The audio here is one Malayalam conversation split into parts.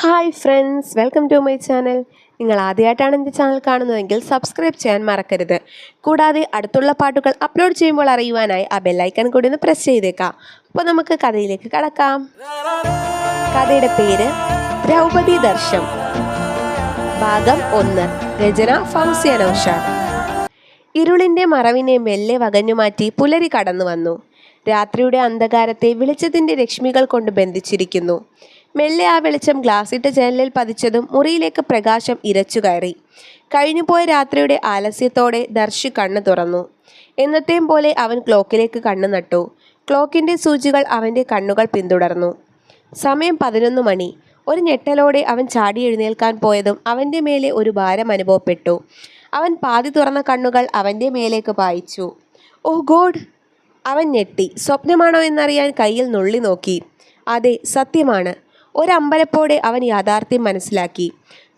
Hi friends, welcome to my channel. നിങ്ങൾ ആദ്യമായിട്ടാണ് എൻ്റെ ചാനൽ കാണുന്നതെങ്കിൽ സബ്സ്ക്രൈബ് ചെയ്യാൻ മറക്കരുത്. കൂടാതെ അടുത്തുള്ള പാട്ടുകൾ അപ്ലോഡ് ചെയ്യുമ്പോൾ അറിയുവാനായി ആ ബെല്ലൈക്കൺ കൂടി ഒന്ന് പ്രസ് ചെയ്തേക്കാം. അപ്പോൾ നമുക്ക് കഥയിലേക്ക് കടക്കാം. കഥയുടെ പേര് ദ്രൗപദി ദർശം, ഭാഗം 1. രചന ഫൗസിയ നൗഷാദ്. ഇരുളിൻ്റെ മറവിനെ മെല്ലെ വകഞ്ഞുമാറ്റി പുലരി കടന്നു വന്നു. രാത്രിയുടെ അന്ധകാരത്തെ വെളിച്ചത്തിൻ്റെ രശ്മികൾ കൊണ്ട് ബന്ധിച്ചിരിക്കുന്നു. മെല്ലെ ആ വെളിച്ചം ഗ്ലാസിട്ട ജനലിൽ പതിച്ചതും മുറിയിലേക്ക് പ്രകാശം ഇരച്ചു കയറി. കഴിഞ്ഞുപോയ രാത്രിയുടെ ആലസ്യത്തോടെ ദർശി കണ്ണു തുറന്നു. എന്നത്തെയും പോലെ അവൻ ക്ലോക്കിലേക്ക് കണ്ണു നട്ടു. ക്ലോക്കിൻ്റെ സൂചികൾ അവൻ്റെ കണ്ണുകൾ പിന്തുടർന്നു. സമയം 11 മണി. ഒരു ഞെട്ടലോടെ അവൻ ചാടി എഴുന്നേൽക്കാൻ പോയതും അവൻ്റെ മേലെ ഒരു ഭാരം അനുഭവപ്പെട്ടു. അവൻ പാതി തുറന്ന കണ്ണുകൾ അവൻ്റെ മേലേക്ക് പായിച്ചു. ഓ ഗോഡ്! അവൻ ഞെട്ടി. സ്വപ്നമാണോ എന്നറിയാൻ കയ്യിൽ നുള്ളി നോക്കി. അതെ, സത്യമാണ്. ഒരമ്പലപ്പോടെ അവൻ യാഥാർത്ഥ്യം മനസ്സിലാക്കി.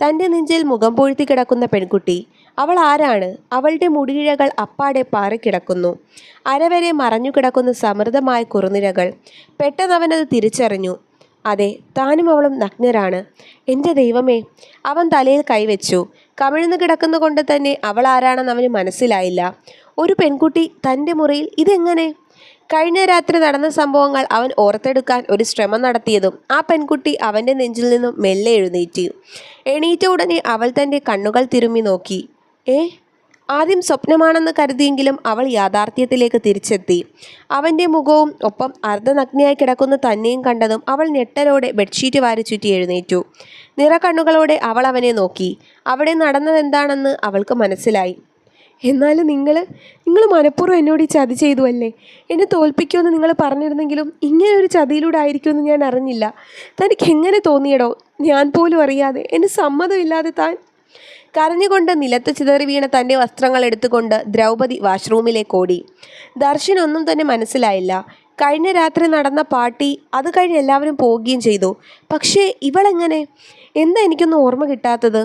തൻ്റെ നെഞ്ചിൽ മുഖം പൊഴുത്തി കിടക്കുന്ന പെൺകുട്ടി. അവൾ ആരാണ്? അവളുടെ മുടിയിഴകൾ അപ്പാടെ പാറിക്കിടക്കുന്നു. അരവരെ മറഞ്ഞു കിടക്കുന്ന സമൃദ്ധമായ കുറുനിരകൾ. പെട്ടെന്ന് അവനത് തിരിച്ചറിഞ്ഞു. അതെ, താനും അവളും നഗ്നരാണ്. എൻ്റെ ദൈവമേ! അവൻ തലയിൽ കൈവച്ചു. കമിഴ്ന്നു കിടക്കുന്ന കൊണ്ട് തന്നെ അവൾ ആരാണെന്ന് അവന് മനസ്സിലായില്ല. ഒരു പെൺകുട്ടി തൻ്റെ മുറിയിൽ, ഇതെങ്ങനെ? കഴിഞ്ഞ രാത്രി നടന്ന സംഭവങ്ങൾ അവൻ ഓർത്തെടുക്കാൻ ഒരു ശ്രമം നടത്തിയതും ആ പെൺകുട്ടി അവൻ്റെ നെഞ്ചിൽ നിന്നും മെല്ലെ എണീറ്റ ഉടനെ അവൾ തൻ്റെ കണ്ണുകൾ തിരുമ്മി നോക്കി. ആദ്യം സ്വപ്നമാണെന്ന് കരുതിയെങ്കിലും അവൾ യാഥാർത്ഥ്യത്തിലേക്ക് തിരിച്ചെത്തി. അവൻ്റെ മുഖവും ഒപ്പം അർദ്ധനഗ്നയായി കിടക്കുന്ന തന്നെയും കണ്ടതും അവൾ ഞെട്ടലോടെ ബെഡ്ഷീറ്റ് വാരി ചുറ്റി എഴുന്നേറ്റു. നിറകണ്ണുകളോടെ അവൾ അവനെ നോക്കി. അവിടെ നടന്നതെന്താണെന്ന് അവൾക്ക് മനസ്സിലായി. എന്നാലും നിങ്ങൾ മനഃപൂർവ്വം എന്നോട് ഈ ചതി ചെയ്തു അല്ലേ? എന്നെ തോൽപ്പിക്കുമെന്ന് നിങ്ങൾ പറഞ്ഞിരുന്നെങ്കിലും ഇങ്ങനെ ഒരു ചതിയിലൂടെ ആയിരിക്കുമെന്ന് ഞാൻ അറിഞ്ഞില്ല. തനിക്ക് എങ്ങനെ തോന്നിയടോ? ഞാൻ പോലും അറിയാതെ, എൻ്റെ സമ്മതമില്ലാതെ താൻ... കരഞ്ഞുകൊണ്ട് നിലത്ത് ചിതറി വീണ തൻ്റെ വസ്ത്രങ്ങൾ എടുത്തുകൊണ്ട് ദ്രൗപദി വാഷ്റൂമിലേക്ക് ഓടി. ദർശനൊന്നും തന്നെ മനസ്സിലായില്ല. കഴിഞ്ഞ രാത്രി നടന്ന പാർട്ടി, അത് കഴിഞ്ഞ് എല്ലാവരും പോവുകയും ചെയ്തു. പക്ഷേ ഇവളെങ്ങനെ? എന്താ എനിക്കൊന്നും ഓർമ്മ കിട്ടാത്തത്?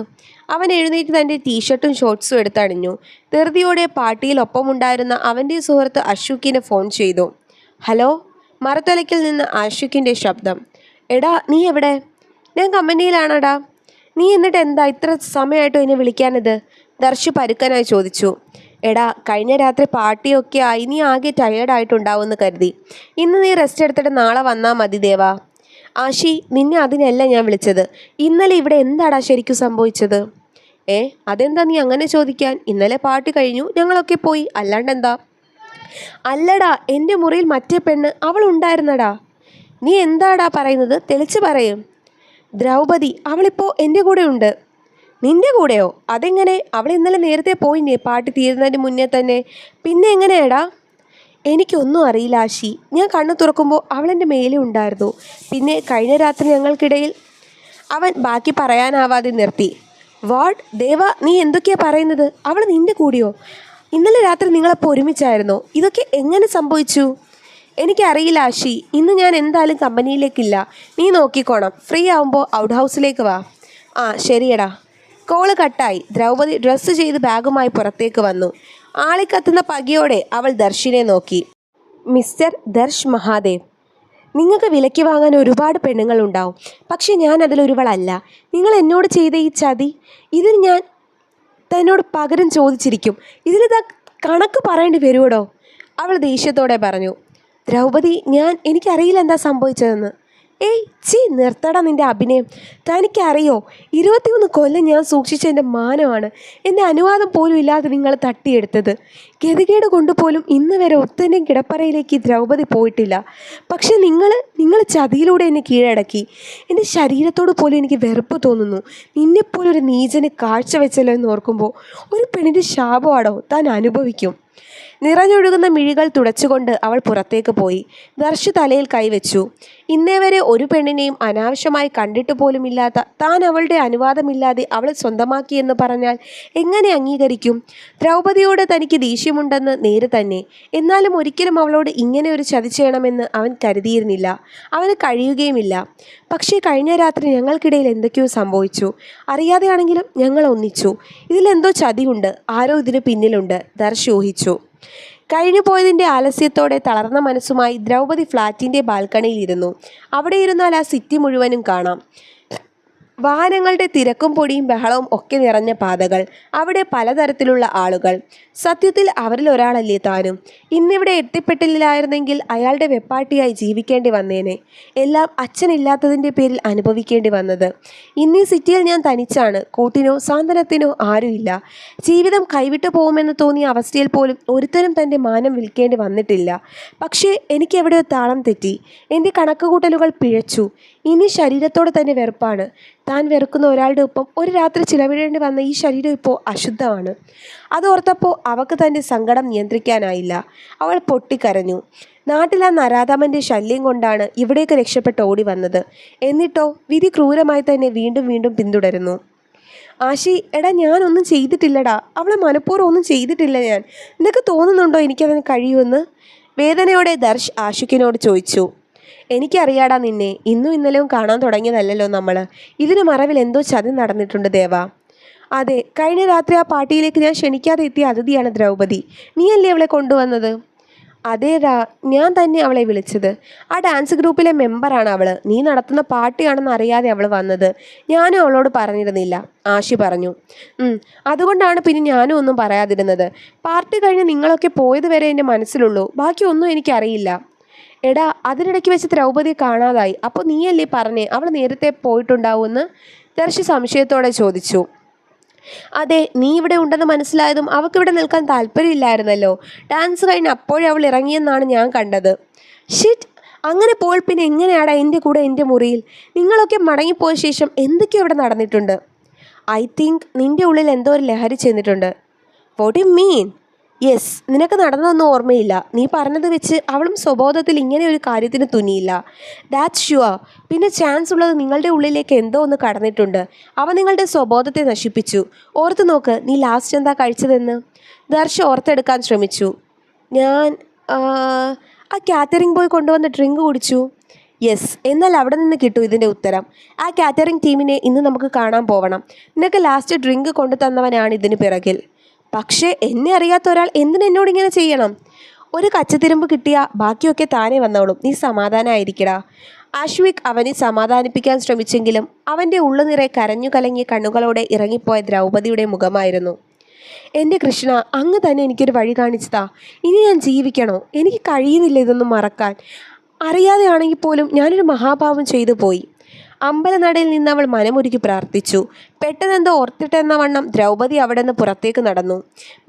അവൻ എഴുന്നേറ്റ് തൻ്റെ ടീഷർട്ടും ഷോർട്ട്സും എടുത്തണിഞ്ഞു. ധൃതിയോടെ പാർട്ടിയിൽ ഒപ്പമുണ്ടായിരുന്ന അവൻ്റെ സുഹൃത്ത് അശോകിനെ ഫോൺ ചെയ്തു. ഹലോ. മരത്തലയ്ക്കിൽ നിന്ന് അശോകിൻ്റെ ശബ്ദം. എടാ, നീ എവിടെ? ഞാൻ കമ്പനിയിലാണടാ. നീ എന്നിട്ട് എന്താ ഇത്ര സമയമായിട്ടും എന്നെ വിളിക്കാനത്? ദർശി പരുക്കനായി ചോദിച്ചു. എടാ, കഴിഞ്ഞ രാത്രി പാർട്ടിയൊക്കെ ആയി നീ ആകെ ടയേർഡായിട്ടുണ്ടാവുമെന്ന് കരുതി. ഇന്ന് നീ റെസ്റ്റ് എടുത്തിട്ട് നാളെ വന്നാൽ മതി ദേവാ. ആശി, നിന്നെ അതിനല്ല ഞാൻ വിളിച്ചത്. ഇന്നലെ ഇവിടെ എന്താടാ ശരിക്കും സംഭവിച്ചത്? അതെന്താ നീ അങ്ങനെ ചോദിക്കാൻ? ഇന്നലെ പാർട്ടി കഴിഞ്ഞു, ഞങ്ങളൊക്കെ പോയി, അല്ലാണ്ടെന്താ? അല്ലടാ, എൻ്റെ മുറിയിൽ മറ്റേ പെണ്ണ്, അവൾ ഉണ്ടായിരുന്നടാ. നീ എന്താടാ പറയുന്നത്? തെളിച്ച് പറയും. ദ്രൗപദി, അവളിപ്പോൾ എൻ്റെ കൂടെ ഉണ്ട്. നിൻ്റെ കൂടെയോ? അതെങ്ങനെ? അവൾ ഇന്നലെ നേരത്തെ പോയില്ലേ പാർട്ടി തീരുന്നതിന് മുന്നേ തന്നെ? പിന്നെ എങ്ങനെയാടാ? എനിക്കൊന്നും അറിയില്ല ആശി. ഞാൻ കണ്ണു തുറക്കുമ്പോൾ അവളെൻ്റെ മേലെ ഉണ്ടായിരുന്നു. പിന്നെ കഴിഞ്ഞ രാത്രി ഞങ്ങൾക്കിടയിൽ... അവൻ ബാക്കി പറയാനാവാതെ നിർത്തി. വാട്ട് ദേവ, നീ എന്തൊക്കെയാ പറയുന്നത്? അവൾ നിൻ്റെ കൂടെയോ? ഇന്നലെ രാത്രി നിങ്ങളപ്പോൾ ഒരുമിച്ചായിരുന്നോ? ഇതൊക്കെ എങ്ങനെ സംഭവിച്ചു? എനിക്കറിയില്ല ആശി. ഇന്ന് ഞാൻ എന്തായാലും കമ്പനിയിലേക്കില്ല. നീ നോക്കിക്കോണം. ഫ്രീ ആവുമ്പോൾ ഔട്ട് ഹൗസിലേക്ക് വാ. ആ ശരിയടാ. കോള് കട്ടായി. ദ്രൗപദി ഡ്രസ്സ് ചെയ്ത് ബാഗുമായി പുറത്തേക്ക് വന്നു. ആളിക്കത്തുന്ന പകയോടെ അവൾ ദർശിനെ നോക്കി. മിസ്റ്റർ ദർശ് മഹാദേവ്, നിങ്ങൾക്ക് വിലയ്ക്ക് വാങ്ങാൻ ഒരുപാട് പെണ്ണുങ്ങളുണ്ടാവും. പക്ഷെ ഞാൻ അതിലൊരുവളല്ല. നിങ്ങൾ എന്നോട് ചെയ്ത ഈ ചതി, ഇതിന് ഞാൻ തന്നോട് പകരം ചോദിച്ചിരിക്കും. ഇതിലിതാ കണക്ക് പറയേണ്ടി വരുവടോ? അവൾ ദേഷ്യത്തോടെ പറഞ്ഞു. ദ്രൗപദി, എനിക്കറിയില്ല എന്താ സംഭവിച്ചതെന്ന്. നിർത്തടാ നിൻ്റെ അഭിനയം. തനിക്കറിയോ, 21 കൊല്ലം ഞാൻ സൂക്ഷിച്ച എൻ്റെ മാനമാണ് എൻ്റെ അനുവാദം പോലും ഇല്ലാതെ നിങ്ങൾ തട്ടിയെടുത്തത്. ഗതികേട് കൊണ്ടുപോലും ഇന്ന് വരെ ഒത്തൻ്റെയും കിടപ്പറയിലേക്ക് ദ്രൗപദി പോയിട്ടില്ല. പക്ഷെ നിങ്ങൾ ചതിയിലൂടെ എന്നെ കീഴടക്കി. എൻ്റെ ശരീരത്തോട് പോലും എനിക്ക് വെറുപ്പ് തോന്നുന്നു. നിന്നെപ്പോലൊരു നീചനെ കാഴ്ചവെച്ചല്ലോ എന്ന് ഓർക്കുമ്പോൾ ഒരു പെണ്ണിൻ്റെ ശാപമാണോ താൻ അനുഭവിക്കും. നിറഞ്ഞൊഴുകുന്ന മിഴികൾ തുടച്ചുകൊണ്ട് അവൾ പുറത്തേക്ക് പോയി. ദർശി തലയിൽ കൈവച്ചു. ഇന്നേ വരെ ഒരു പെണ്ണിനെയും അനാവശ്യമായി കണ്ടിട്ട് പോലുമില്ലാത്ത താൻ അവളുടെ അനുവാദമില്ലാതെ അവളെ സ്വന്തമാക്കിയെന്ന് പറഞ്ഞാൽ എങ്ങനെ അംഗീകരിക്കും? ദ്രൗപദിയോട് തനിക്ക് ദേഷ്യമുണ്ടെന്ന് നേര് തന്നെ. എന്നാലും ഒരിക്കലും അവളോട് ഇങ്ങനെ ഒരു ചതി ചെയ്യണമെന്ന് അവൻ കരുതിയിരുന്നില്ല. അവന് കഴിയുകയുമില്ല. പക്ഷേ കഴിഞ്ഞ രാത്രി ഞങ്ങൾക്കിടയിൽ എന്തൊക്കെയോ സംഭവിച്ചു. അറിയാതെയാണെങ്കിലും ഞങ്ങൾ ഒന്നിച്ചു. ഇതിലെന്തോ ചതിയുണ്ട്. ആരോ ഇതിന് പിന്നിലുണ്ട്. ദർശി ഊഹിച്ചു. കഴിഞ്ഞു പോയതിൻ്റെ ആലസ്യത്തോടെ തളർന്ന മനസ്സുമായി ദ്രൗപദി ഫ്ലാറ്റിൻ്റെ ബാൽക്കണിയിൽ ഇരുന്നു. അവിടെ ഇരുന്നാൽ ആ സിറ്റി മുഴുവനും കാണാം. വാഹനങ്ങളുടെ തിരക്കും പൊടിയും ബഹളവും ഒക്കെ നിറഞ്ഞ പാതകൾ, അവിടെ പലതരത്തിലുള്ള ആളുകൾ. സത്യത്തിൽ അവരിൽ ഒരാളല്ലേ താനും. ഇന്നിവിടെ എത്തിപ്പെട്ടില്ലായിരുന്നെങ്കിൽ അയാളുടെ വെപ്പാട്ടിയായി ജീവിക്കേണ്ടി വന്നേനെ. എല്ലാം അച്ഛനില്ലാത്തതിൻ്റെ പേരിൽ അനുഭവിക്കേണ്ടി വന്നത്. ഇന്നീ സിറ്റിയിൽ ഞാൻ തനിച്ചാണ്. കൂട്ടിനോ സാന്ത്വനത്തിനോ ആരുമില്ല. ജീവിതം കൈവിട്ടു പോകുമെന്ന് തോന്നിയ അവസ്ഥയിൽ പോലും ഒരുത്തരും തൻ്റെ മാനം വിൽക്കേണ്ടി വന്നിട്ടില്ല. പക്ഷേ എനിക്കെവിടെയോ താളം തെറ്റി. എൻ്റെ കണക്കുകൂട്ടലുകൾ പിഴച്ചു. ഇനി ശരീരത്തോട് തന്നെ വെറുപ്പാണ്. താൻ വെറുക്കുന്ന ഒരാളുടെ ഒപ്പം ഒരു രാത്രി ചിലവിടേണ്ടി വന്ന ഈ ശരീരം ഇപ്പോൾ അശുദ്ധമാണ്. അതോർത്തപ്പോൾ അവൾക്ക് തൻ്റെ സങ്കടം നിയന്ത്രിക്കാനായില്ല. അവൾ പൊട്ടിക്കരഞ്ഞു. നാട്ടിൽ ആ നരാധമൻ്റെ ശല്യം കൊണ്ടാണ് ഇവിടേക്ക് രക്ഷപ്പെട്ട് ഓടി വന്നത്. എന്നിട്ടോ വിധി ക്രൂരമായി തന്നെ വീണ്ടും വീണ്ടും പിന്തുടരുന്നു. ആശി, എടാ, ഞാനൊന്നും ചെയ്തിട്ടില്ലടാ. അവളെ മനഃപൂർവ്വം ഒന്നും ചെയ്തിട്ടില്ല ഞാൻ. നിനക്ക് തോന്നുന്നുണ്ടോ എനിക്കതിന് കഴിയുമെന്ന്? വേദനയോടെ ദർശ് ആഷിഖിനോട് ചോദിച്ചു. എനിക്കറിയാടാ നിന്നെ. ഇന്നും ഇന്നലെയും കാണാൻ തുടങ്ങിയതല്ലല്ലോ നമ്മൾ. ഇതിന് മറവിൽ എന്തോ ചതി നടന്നിട്ടുണ്ട് ദേവാ. അതെ, കഴിഞ്ഞ രാത്രി ആ പാർട്ടിയിലേക്ക് ഞാൻ ക്ഷണിക്കാതെ എത്തിയ അതിഥിയാണ് ദ്രൗപദി. നീയല്ലേ അവളെ കൊണ്ടുവന്നത്? അതേടാ, ഞാൻ തന്നെ അവളെ വിളിച്ചത്. ആ ഡാൻസ് ഗ്രൂപ്പിലെ മെമ്പറാണ് അവൾ. നീ നടത്തുന്ന പാർട്ടിയാണെന്ന് അറിയാതെ അവൾ വന്നത്. ഞാനും അവളോട് പറഞ്ഞിരുന്നില്ല, ആഷി പറഞ്ഞു. അതുകൊണ്ടാണ് പിന്നെ ഞാനും ഒന്നും പറയാതിരുന്നത്. പാർട്ടി കഴിഞ്ഞ് നിങ്ങളൊക്കെ പോയത് വരെ എൻ്റെ മനസ്സിലുള്ളൂ. ബാക്കിയൊന്നും എനിക്കറിയില്ല. എടാ, അതിനിടയ്ക്ക് വെച്ച് ദ്രൗപദിയെ കാണാതായി. അപ്പോൾ നീയല്ലേ പറഞ്ഞേ അവൾ നേരത്തെ പോയിട്ടുണ്ടാവുമെന്ന്? ദർശി സംശയത്തോടെ ചോദിച്ചു. അതെ, നീ ഇവിടെ ഉണ്ടെന്ന് മനസ്സിലായതും അവൾക്കിവിടെ നിൽക്കാൻ താല്പര്യമില്ലായിരുന്നല്ലോ. ഡാൻസ് കഴിഞ്ഞ് അപ്പോഴേ അവൾ ഇറങ്ങിയെന്നാണ് ഞാൻ കണ്ടത്. ഷിറ്റ്, അങ്ങനെ പോൾ പിന്നെ എങ്ങനെയാടാ എൻ്റെ കൂടെ എൻ്റെ മുറിയിൽ? നിങ്ങളൊക്കെ മടങ്ങിപ്പോയ ശേഷം എന്തൊക്കെയോ ഇവിടെ നടന്നിട്ടുണ്ട്. ഐ തിങ്ക് നിൻ്റെ ഉള്ളിൽ എന്തോ ഒരു ലഹരി ചെന്നിട്ടുണ്ട്. What you mean? യെസ്, നിനക്ക് നടന്നതൊന്നും ഓർമ്മയില്ല. നീ പറഞ്ഞത് വെച്ച് അവളും സ്വബോധത്തിൽ ഇങ്ങനെ ഒരു കാര്യത്തിന് തുനിയില്ല. That's sure. പിന്നെ ചാൻസ് ഉള്ളത് നിങ്ങളുടെ ഉള്ളിലേക്ക് എന്തോ ഒന്ന് കടന്നിട്ടുണ്ട്. അവ നിങ്ങളുടെ സ്വബോധത്തെ നശിപ്പിച്ചു. ഓർത്ത് നോക്ക്, നീ ലാസ്റ്റ് എന്താ കഴിച്ചതെന്ന്. ദർശ ഓർത്തെടുക്കാൻ ശ്രമിച്ചു. ഞാൻ ആ കാറ്ററിംഗ് ബോയ് കൊണ്ടുവന്ന ഡ്രിങ്ക് കുടിച്ചു. യെസ്, എന്നാൽ അവിടെ നിന്ന് കിട്ടും ഇതിൻ്റെ ഉത്തരം. ആ കാറ്ററിംഗ് ടീമിനെ ഇന്ന് നമുക്ക് കാണാൻ പോവണം. നിനക്ക് ലാസ്റ്റ് ഡ്രിങ്ക് കൊണ്ടു തന്നവനാണ് ഇതിന് പിറകിൽ. പക്ഷേ എന്നെ അറിയാത്ത ഒരാൾ എന്തിനെന്നോടിങ്ങനെ ചെയ്യണം? ഒരു കച്ചത്തിരുമ്പ് കിട്ടിയാൽ ബാക്കിയൊക്കെ താനേ വന്നോളും. നീ സമാധാനമായിരിക്കടാ. ആശ്വിക് അവനെ സമാധാനിപ്പിക്കാൻ ശ്രമിച്ചെങ്കിലും അവൻ്റെ ഉള്ളുനിറെ കരഞ്ഞു കലങ്ങിയ കണ്ണുകളോടെ ഇറങ്ങിപ്പോയ ദ്രൗപദിയുടെ മുഖമായിരുന്നു. എൻ്റെ കൃഷ്ണ, അങ്ങ് തന്നെ എനിക്കൊരു വഴി കാണിച്ചതാ. ഇനി ഞാൻ ജീവിക്കണോ? എനിക്ക് കഴിയുന്നില്ല ഇതൊന്നും മറക്കാൻ. അറിയാതെയാണെങ്കിൽ പോലും ഞാനൊരു മഹാപാപം ചെയ്തു പോയി. അമ്പലനടയിൽ നിന്ന് അവൾ മനമൊരുക്കി പ്രാർത്ഥിച്ചു. പെട്ടെന്നെന്തോ ഓർത്തിട്ടെന്ന വണ്ണം ദ്രൗപദി അവിടെ നിന്ന് പുറത്തേക്ക് നടന്നു.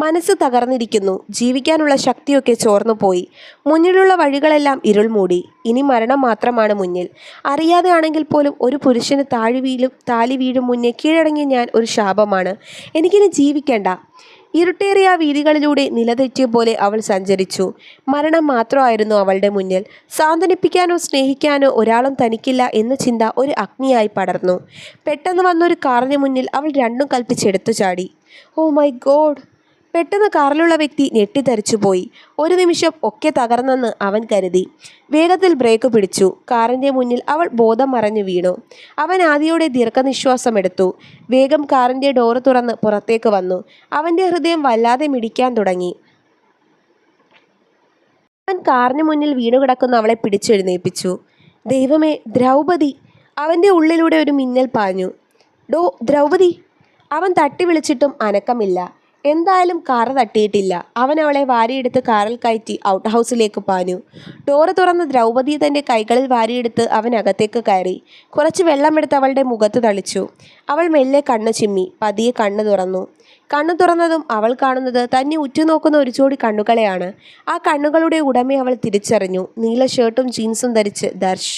മനസ്സ് തകർന്നിരിക്കുന്നു. ജീവിക്കാനുള്ള ശക്തിയൊക്കെ ചോർന്നു പോയി. മുന്നിലുള്ള വഴികളെല്ലാം ഇരുൾ മൂടി. ഇനി മരണം മാത്രമാണ് മുന്നിൽ. അറിയാതെ ആണെങ്കിൽ പോലും ഒരു പുരുഷന് താലി വീഴും മുന്നേ കീഴടങ്ങിയ ഞാൻ ഒരു ശാപമാണ്. എനിക്കിനി ജീവിക്കേണ്ട. ഇരുട്ടേറിയ വീതികളിലൂടെ നിലതെറ്റിയ പോലെ അവൾ സഞ്ചരിച്ചു. മരണം മാത്രമായിരുന്നു അവളുടെ മുന്നിൽ. സാന്ത്വനിപ്പിക്കാനോ സ്നേഹിക്കാനോ ഒരാളും തനിക്കില്ല എന്ന ചിന്ത ഒരു അഗ്നിയായി പടർന്നു. പെട്ടെന്ന് വന്നൊരു കാറിന് മുന്നിൽ അവൾ രണ്ടും കൽപ്പിച്ചെടുത്തു ചാടി. Oh my God! പെട്ടെന്ന് കാറിലുള്ള വ്യക്തി ഞെട്ടിത്തരിച്ചുപോയി. ഒരു നിമിഷം ഒക്കെ തകർന്നെന്ന് അവൻ കരുതി. വേഗത്തിൽ ബ്രേക്ക് പിടിച്ചു. കാറിൻ്റെ മുന്നിൽ അവൾ ബോധം മറഞ്ഞു വീണു. അവൻ ആദിയോടെ ദീർഘനിശ്വാസമെടുത്തു. വേഗം കാറിൻ്റെ ഡോറ് തുറന്ന് പുറത്തേക്ക് വന്നു. അവൻ്റെ ഹൃദയം വല്ലാതെ മിടിക്കാൻ തുടങ്ങി. അവൻ കാറിന് മുന്നിൽ വീണുകിടക്കുന്ന അവളെ പിടിച്ചെഴുന്നേൽപ്പിച്ചു. ദൈവമേ, ദ്രൗപദി! അവൻ്റെ ഉള്ളിലൂടെ ഒരു മിന്നൽ പാഞ്ഞു. ഡോ ദ്രൗപദി! അവൻ തട്ടി വിളിച്ചിട്ടും അനക്കമില്ല. എന്തായാലും കാറ് തട്ടിയിട്ടില്ല. അവൻ അവളെ വാരിയെടുത്ത് കാറിൽ കയറ്റി ഔട്ട് ഹൗസിലേക്ക് പാഞ്ഞു. ഡോറ് തുറന്ന് ദ്രൗപദി തൻ്റെ കൈകളിൽ വാരിയെടുത്ത് അവൻ അകത്തേക്ക് കയറി. കുറച്ച് വെള്ളമെടുത്ത് അവളുടെ മുഖത്ത് തളിച്ചു. അവൾ മെല്ലെ കണ്ണു ചിമ്മി പതിയെ കണ്ണു തുറന്നു. കണ്ണു തുറന്നതും അവൾ കാണുന്നത് തന്നെ ഉറ്റുനോക്കുന്ന ഒരു ജോഡി കണ്ണുകളെയാണ്. ആ കണ്ണുകളുടെ ഉടമയെ അവൾ തിരിച്ചറിഞ്ഞു. നീല ഷർട്ടും ജീൻസും ധരിച്ച് ദർശ്.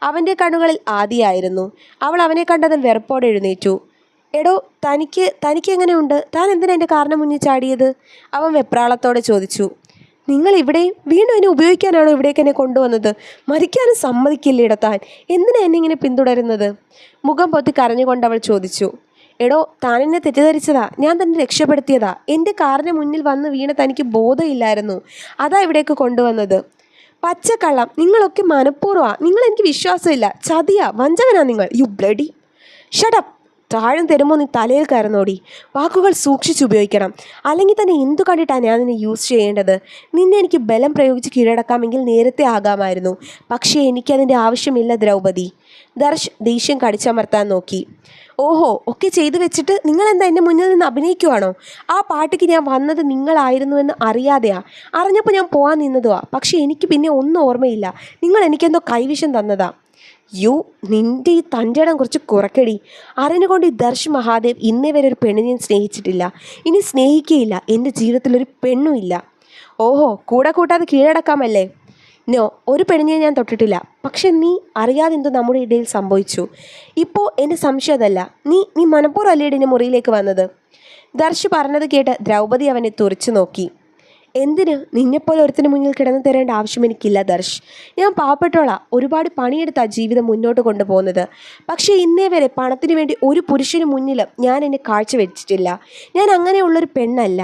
അവൻ്റെ കണ്ണുകളിൽ ആദിയായിരുന്നു. അവൾ അവനെ കണ്ടതും വെറുപ്പോടെ എഴുന്നേറ്റു. എടോ, തനിക്ക് എങ്ങനെയുണ്ട്? താൻ എന്തിനാ എൻ്റെ കാറിന് മുന്നിൽ ചാടിയത്? അവൻ വെപ്രാളത്തോടെ ചോദിച്ചു. നിങ്ങൾ ഇവിടെയും വീണ്ടും എന്നെ ഉപയോഗിക്കാനാണോ ഇവിടേക്ക് എന്നെ കൊണ്ടുവന്നത്? മരിക്കാനും സമ്മതിക്കില്ലേട താൻ. എന്തിനാ എന്നെ ഇങ്ങനെ പിന്തുടരുന്നത്? മുഖം പൊത്തി കരഞ്ഞുകൊണ്ട് അവൾ ചോദിച്ചു. എടോ, താൻ എന്നെ തെറ്റിദ്ധരിച്ചതാ. ഞാൻ തന്നെ രക്ഷപ്പെടുത്തിയതാ. എൻ്റെ കാറിന് മുന്നിൽ വന്ന് വീണ തനിക്ക് ബോധമില്ലായിരുന്നു. അതാ ഇവിടേക്ക് കൊണ്ടുവന്നത്. പച്ചക്കള്ളം! നിങ്ങളൊക്കെ മനഃപൂർവ്വമാണ്. നിങ്ങളെനിക്ക് വിശ്വാസമില്ല. ചതിയാ, വഞ്ചകനാ നിങ്ങൾ. You bloody shut up! താഴം തരുമ്പോൾ നീ തലയിൽ കയറുന്നോടി. വാക്കുകൾ സൂക്ഷിച്ചുപയോഗിക്കണം. അല്ലെങ്കിൽ തന്നെ എന്തു കണ്ടിട്ടാണ് ഞാൻ നിന്നെ യൂസ് ചെയ്യേണ്ടത്? നിന്നെ എനിക്ക് ബലം പ്രയോഗിച്ച് കീഴടക്കാമെങ്കിൽ നേരത്തെ ആകാമായിരുന്നു. പക്ഷേ എനിക്കതിൻ്റെ ആവശ്യമില്ല ദ്രൗപദി. ദർശ് ദേഷ്യം കടിച്ചമർത്താൻ നോക്കി. ഓഹോ, ഒക്കെ ചെയ്തു വെച്ചിട്ട് നിങ്ങളെന്താ എൻ്റെ മുന്നിൽ നിന്ന് അഭിനയിക്കുവാണോ? ആ പാർട്ടിക്ക് ഞാൻ വന്നത് നിങ്ങളായിരുന്നുവെന്ന് അറിയാതെയാ. അറിഞ്ഞപ്പോൾ ഞാൻ പോകാൻ നിന്നതുവാ. പക്ഷേ എനിക്ക് പിന്നെ ഒന്നും ഓർമ്മയില്ല. നിങ്ങൾ എനിക്കെന്തോ കൈവിഷം തന്നതാ. നിൻ്റെ ഈ തൻ്റെ ഇടം കുറച്ച് കുറയ്ക്കടി. അറിഞ്ഞുകൊണ്ട് ഈ ദർശ് മഹാദേവ് ഇന്നേ വരെ ഒരു പെണ്ണിനെ സ്നേഹിച്ചിട്ടില്ല, ഇനി സ്നേഹിക്കുകയില്ല. എൻ്റെ ജീവിതത്തിലൊരു പെണ്ണുമില്ല. ഓഹോ, കൂടെ കൂട്ടാതെ കീഴടക്കാമല്ലേ? നോ, ഒരു പെണ്ണിനെ ഞാൻ തൊട്ടിട്ടില്ല. പക്ഷെ നീ അറിയാതെ എന്തോ നമ്മുടെ ഇടയിൽ സംഭവിച്ചു. ഇപ്പോൾ എൻ്റെ സംശയം അതല്ല. നീ മനഃപൂർവ്വം അല്ലേ എൻ്റെ മുറിയിലേക്ക് വന്നത്? ദർശ് പറഞ്ഞത് കേട്ട് ദ്രൗപദി അവനെ തുറച്ചു നോക്കി. എന്തിന്? നിന്നെപ്പോലെ ഒരുത്തിന് മുന്നിൽ കിടന്നു തരേണ്ട ആവശ്യം എനിക്കില്ല ദർശ്. ഞാൻ പാവപ്പെട്ടോളാ, ഒരുപാട് പണിയെടുത്താ ജീവിതം മുന്നോട്ട് കൊണ്ടുപോകുന്നത്. പക്ഷേ ഇന്നേ വരെ പണത്തിന് വേണ്ടി ഒരു പുരുഷന് മുന്നിൽ ഞാൻ എന്നെ കാഴ്ചവെച്ചിട്ടില്ല. ഞാൻ അങ്ങനെയുള്ളൊരു പെണ്ണല്ല.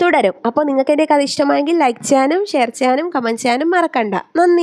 തുടരും. അപ്പോൾ നിങ്ങൾക്ക് എൻ്റെ കഥ ഇഷ്ടമായെങ്കിൽ ലൈക്ക് ചെയ്യാനും ഷെയർ ചെയ്യാനും കമൻറ്റ് ചെയ്യാനും മറക്കണ്ട. നന്ദി.